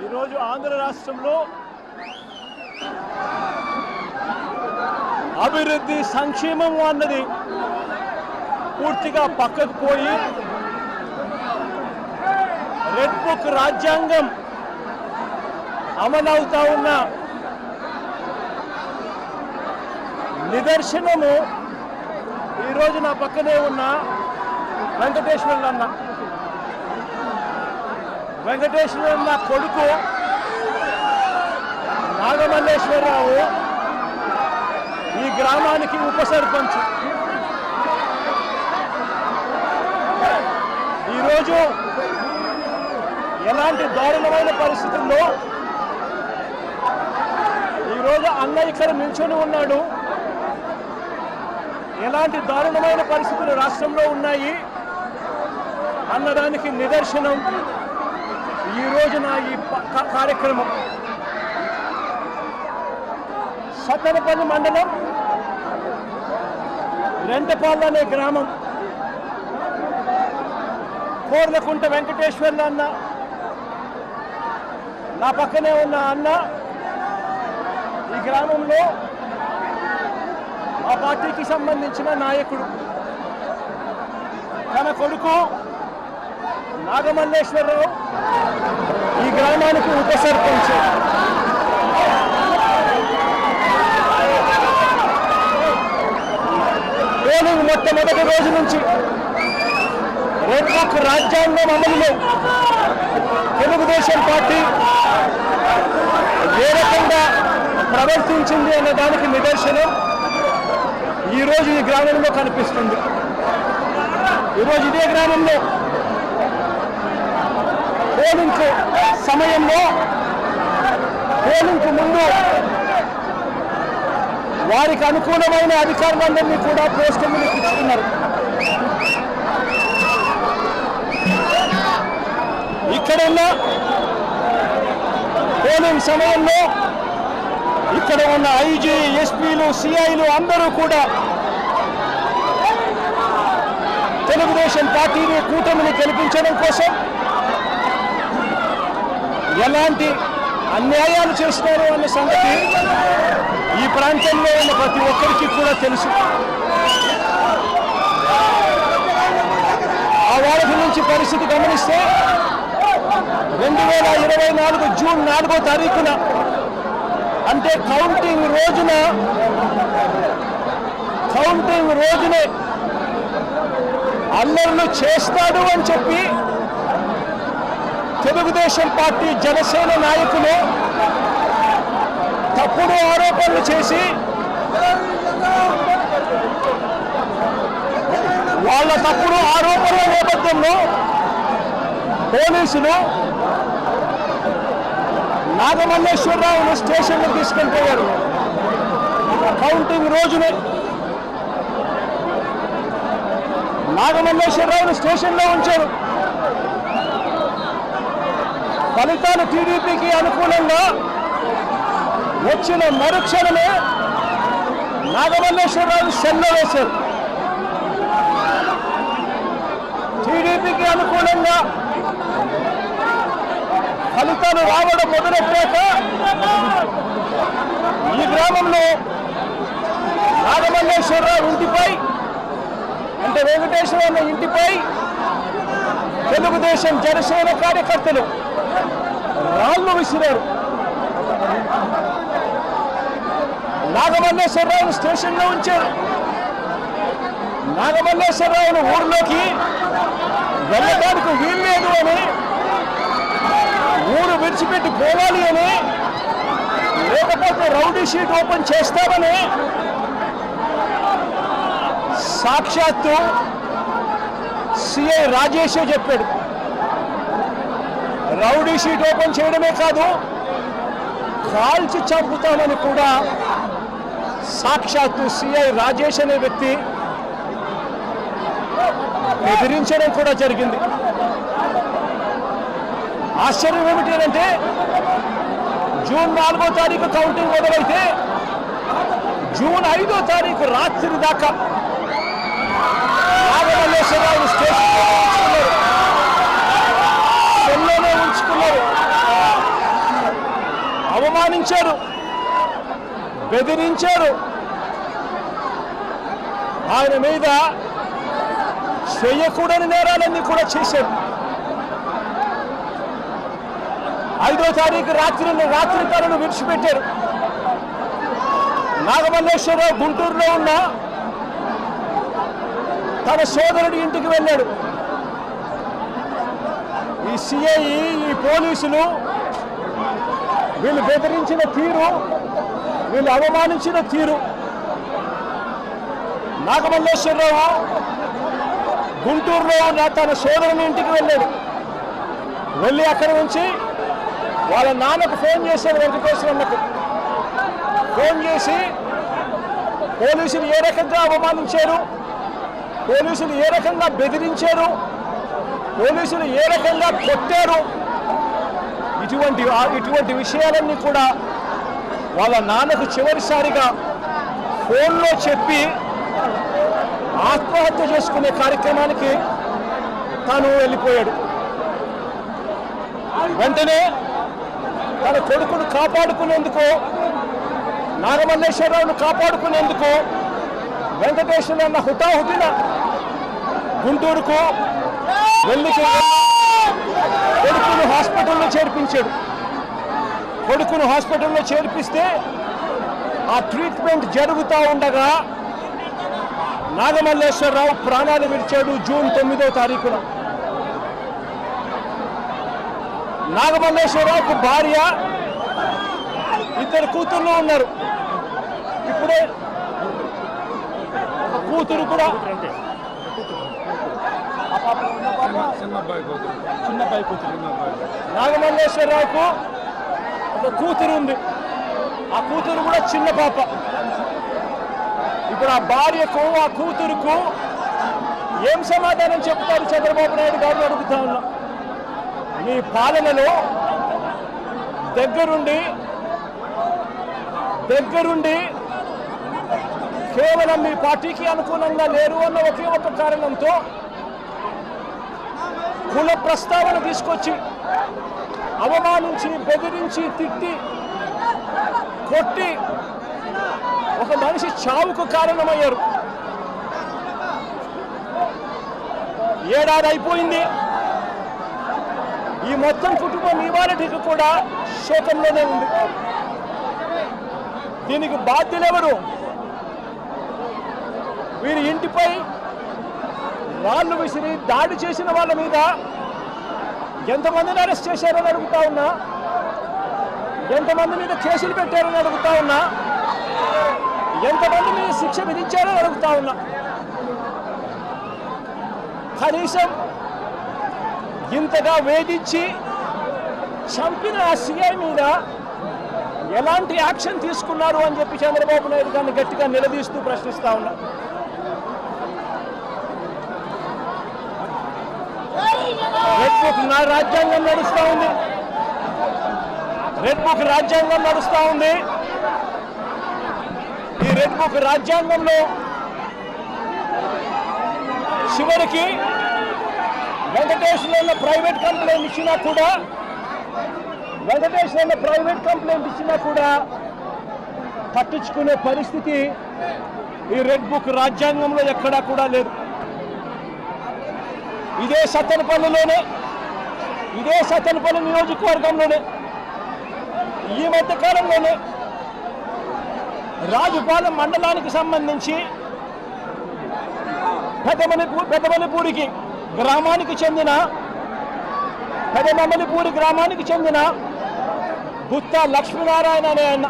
ఈరోజు ఆంధ్ర రాష్ట్రంలో అభివృద్ధి సంక్షేమం అన్నది పూర్తిగా పక్కకు పోయి రెడ్ బుక్ రాజ్యాంగం అమలవుతా ఉన్న నిదర్శనము ఈరోజు నా పక్కనే ఉన్న వెంకటేశ్వరన్న కొడుకు నాగమల్లేశ్వరరావు ఈ గ్రామానికి ఉప సర్పంచ్. ఈరోజు ఎలాంటి దారుణమైన పరిస్థితుల్లో ఈరోజు అన్న ఇక్కడ నిల్చొని ఉన్నాడు, ఎలాంటి దారుణమైన పరిస్థితులు రాష్ట్రంలో ఉన్నాయి అన్నదానికి నిదర్శనం ఈ రోజున ఈ కార్యక్రమం. సత్తెనపల్లి మండలం రెంటపాళ్ళు అనే గ్రామం, కోర్లకుంట వెంకటేశ్వర్లు అన్న నా పక్కనే ఉన్న అన్న ఈ గ్రామంలో ఆ పార్టీకి సంబంధించిన నాయకుడు. తన కొడుకు నాగమల్లేశ్వరరావు ఈ గ్రామానికి ఉప సర్పంచ్. పోలింగ్ మొట్టమొదటి రోజు నుంచి రెడ్ బుక్ రాజ్యాంగం అమలులో తెలుగుదేశం పార్టీ ఏ రకంగా ప్రవర్తించింది అన్న దానికి నిదర్శనం ఈరోజు ఈ గ్రామంలో కనిపిస్తుంది. ఈరోజు ఇదే గ్రామంలో పోలింగ్ సమయంలో పోలింగ్కు ముందు వారికి అనుకూలమైన అధికారులందరినీ కూడా పోస్టర్లు ఇచ్చుకున్నారు. ఇక్కడ ఉన్న పోలింగ్ సమయంలో ఇక్కడ ఉన్న ఐజీ, ఎస్పీలు, సిఐలు అందరూ కూడా తెలుగుదేశం పార్టీని, కూటమిని గెలిపించడం కోసం ఎలాంటి అన్యాయాలు చేస్తున్నారు అన్న సంగతి ఈ ప్రాంతంలో ఉన్న ప్రతి ఒక్కరికి కూడా తెలుసు. ఆ వారం నుంచి పరిస్థితి గమనిస్తే 2024 జూన్ 4వ తారీఖున అంటే కౌంటింగ్ రోజునే అల్లర్లు చేస్తాడు అని చెప్పి తెలుగుదేశం పార్టీ, జనసేన నాయకులు తప్పుడు ఆరోపణలు చేసి వాళ్ళ తప్పుడు ఆరోపణల నేపథ్యంలో పోలీసులు నాగమల్లేశ్వరరావును స్టేషన్లో తీసుకెళ్ళిపోయారు. కౌంటింగ్ రోజునే నాగమల్లేశ్వరరావును స్టేషన్లో ఉంచారు. ఫలితాలు టీడీపీకి అనుకూలంగా వచ్చిన మరుక్షణమే నాగమల్లేశ్వరరావు సెల్లో వేశారు. టీడీపీకి అనుకూలంగా ఫలితాలు రావడం మొదలెట్టాక ఈ గ్రామంలో నాగమల్లేశ్వరరావు ఇంటిపై అంటే వెంకటేశ్వర ఇంటిపై తెలుగుదేశం, జనసేన కార్యకర్తలు రాళ్లు విసిరారు. నాగమల్లేశ్వరరావును స్టేషన్లో ఉంచారు. నాగమల్లేశ్వరరావును ఊరిలోకి వెళ్ళడానికి వీల్లేదు అని, ఊరు విడిచిపెట్టి పోవాలి అని, లేకపోతే రౌడీ షీట్ ఓపెన్ చేస్తామని సాక్షాత్తు సిఐ రాజేషే చెప్పాడు. రౌడీ షీట్ ఓపెన్ చేయడమే కాదు, కాల్చి చంపుతామని కూడా సాక్షాత్తు సిఐ రాజేష్ అనే వ్యక్తి బెదిరించడం కూడా జరిగింది. ఆశ్చర్యం ఏమిటి అంటే జూన్ 4వ తారీఖు కౌంటింగ్ మొదలైతే జూన్ 5వ తారీఖు రాత్రి దాకా నాగమల్లేశ్వరరావు స్టేషన్లోనే ఉంచుకున్నారు. అవమానించారు, బెదిరించారు. ఆయన మీద చేయకూడని నేరాలన్నీ కూడా చేశారు. 5వ తారీఖు రాత్రి తనను విడిచిపెట్టారు. నాగమల్లేశ్వరరావు గుంటూరులో ఉన్న తన సోదరుడి ఇంటికి వెళ్ళాడు. ఈ సిఐ, ఈ పోలీసులు వీళ్ళు బెదిరించిన తీరు, వీళ్ళు అవమానించిన తీరు. నాగమల్లేశ్వరరావు గుంటూరులో ఉన్న తన సోదరుని ఇంటికి వెళ్ళాడు. వెళ్ళి అక్కడి నుంచి వాళ్ళ నాన్నకు ఫోన్ చేశాడు. వెంకటేశ్వరన్నకు ఫోన్ చేసి పోలీసులు ఏ రకంగా అవమానించారు, పోలీసులు ఏ రకంగా బెదిరించారు, పోలీసులు ఏ రకంగా కొట్టారు, ఇటువంటి విషయాలన్నీ కూడా వాళ్ళ నాన్నకు చివరిసారిగా ఫోన్లో చెప్పి ఆత్మహత్య చేసుకునే కార్యక్రమానికి తాను వెళ్ళిపోయాడు. వెంటనే తన కొడుకును కాపాడుకునేందుకు, నాగమల్లేశ్వరరావును కాపాడుకునేందుకు వెంకటేశ్వరన్న హుటాహుటిన గుంటూరుకు వెళ్ళి కొడుకును హాస్పిటల్లో చేర్పించాడు. కొడుకును హాస్పిటల్లో చేర్పిస్తే ఆ ట్రీట్మెంట్ జరుగుతూ ఉండగా నాగమల్లేశ్వరరావు ప్రాణాలు విడిచాడు. జూన్ 9వ తారీఖున నాగమల్లేశ్వరరావుకు భార్య, 2 కూతుర్లు ఉన్నారు. ఇప్పుడే ఒక కూతురు కూడా, చిన్నబ్బాయి కూతురు. నాగమల్లేశ్వరరావుకు ఒక కూతురు ఉంది. ఆ కూతురు కూడా చిన్న పాప. ఇప్పుడు ఆ భార్యకు, ఆ కూతురుకు ఏం సమాధానం చెప్తారు చంద్రబాబు నాయుడు గారిని అడుగుతా ఉన్నా. మీ పాలనలో దగ్గరుండి కేవలం మీ పార్టీకి అనుకూలంగా లేరు అన్న ఒకే ఒక కారణంతో కుల ప్రస్తావన తీసుకొచ్చి అవమానించి, బెదిరించి, తిట్టి, కొట్టి ఒక మనిషి చావుకు కారణమయ్యారు. 7 ఏడాది అయిపోయింది. ఈ మొత్తం కుటుంబం ఇవాళకి కూడా శోకంలోనే ఉంది. దీనికి బాధ్యులెవరు? వీరి ఇంటిపై రాళ్ళు విసిరి దాడి చేసిన వాళ్ళ మీద ఎంతమందిని అరెస్ట్ చేశారని అడుగుతా ఉన్నా, ఎంతమంది మీద కేసులు పెట్టారని అడుగుతా ఉన్నా, ఎంతమంది మీద శిక్ష విధించారని అడుగుతా ఉన్నా. కనీసం ఇంతగా వేధించి చంపిన ఆ సిఐ మీద ఎలాంటి యాక్షన్ తీసుకున్నారు అని చెప్పి చంద్రబాబు నాయుడు గారిని గట్టిగా నిలదీస్తూ ప్రశ్నిస్తా ఉన్నా. రెడ్ బుక్ రాజ్యాంగం నడుస్తూ ఉంది. రెడ్ బుక్ రాజ్యాంగం నడుస్తూ ఉంది. ఈ రెడ్ బుక్ రాజ్యాంగంలో చివరికి వెంకటేశ్వర ప్రైవేట్ కంప్లైంట్ ఇచ్చినా కూడా పట్టించుకునే పరిస్థితి ఈ రెడ్ బుక్ రాజ్యాంగంలో ఎక్కడా కూడా లేదు. ఇదే సత్తెనపల్లి నియోజకవర్గంలోనే ఈ మధ్య కాలంలోనే రాజుపాలెం మండలానికి సంబంధించి పెదమల్లిపూడి గ్రామానికి చెందిన గుత్తా లక్ష్మీనారాయణ అనే ఆయన,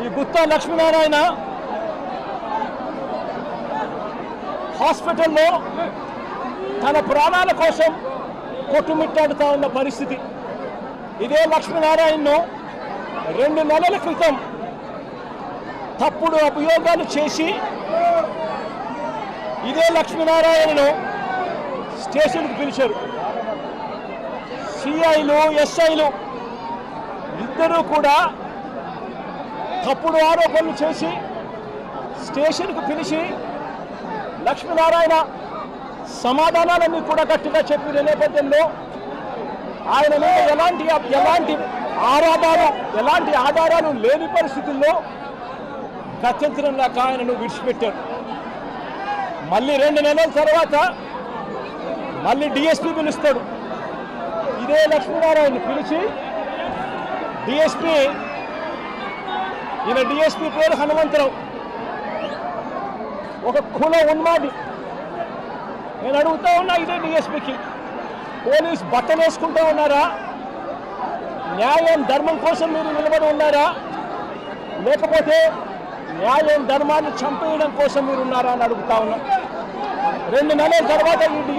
ఈ గుత్తా లక్ష్మీనారాయణ హాస్పిటల్లో తన ప్రాణాల కోసం కొట్టుమిట్టాడుతూ ఉన్న పరిస్థితి. ఇదే లక్ష్మీనారాయణను 2 నెలల క్రితం తప్పుడు అభియోగాలు చేసి ఇదే లక్ష్మీనారాయణను స్టేషన్కి పిలిచారు. సిఐలు, ఎస్ఐలు ఇద్దరూ కూడా తప్పుడు ఆరోపణలు చేసి స్టేషన్కు పిలిచి లక్ష్మీనారాయణ సమాధానాలన్నీ కూడా గట్టిగా చెప్పిన నేపథ్యంలో ఆయన మీద ఎలాంటి ఎలాంటి ఆధారాలు లేని పరిస్థితుల్లో గత్యంతరం దాకా ఆయనను విడిచిపెట్టారు. మళ్ళీ 2 నెలల తర్వాత మళ్ళీ డిఎస్పీ పిలుస్తాడు. ఇదే లక్ష్మీనారాయణ పిలిచి ఈయన డిఎస్పీ పేరు హనుమంతరావు, ఒక కుల ఉన్మాది. నేను అడుగుతా ఉన్నా ఇదే డిఎస్పీకి, పోలీస్ బట్టలు వేసుకుంటూ ఉన్నారా? న్యాయం ధర్మం కోసం మీరు నిలబడి ఉన్నారా? లేకపోతే న్యాయం ధర్మాన్ని చంపేయడం కోసం మీరు ఉన్నారా అని అడుగుతా ఉన్నా. 2 నెలల తర్వాత ఈ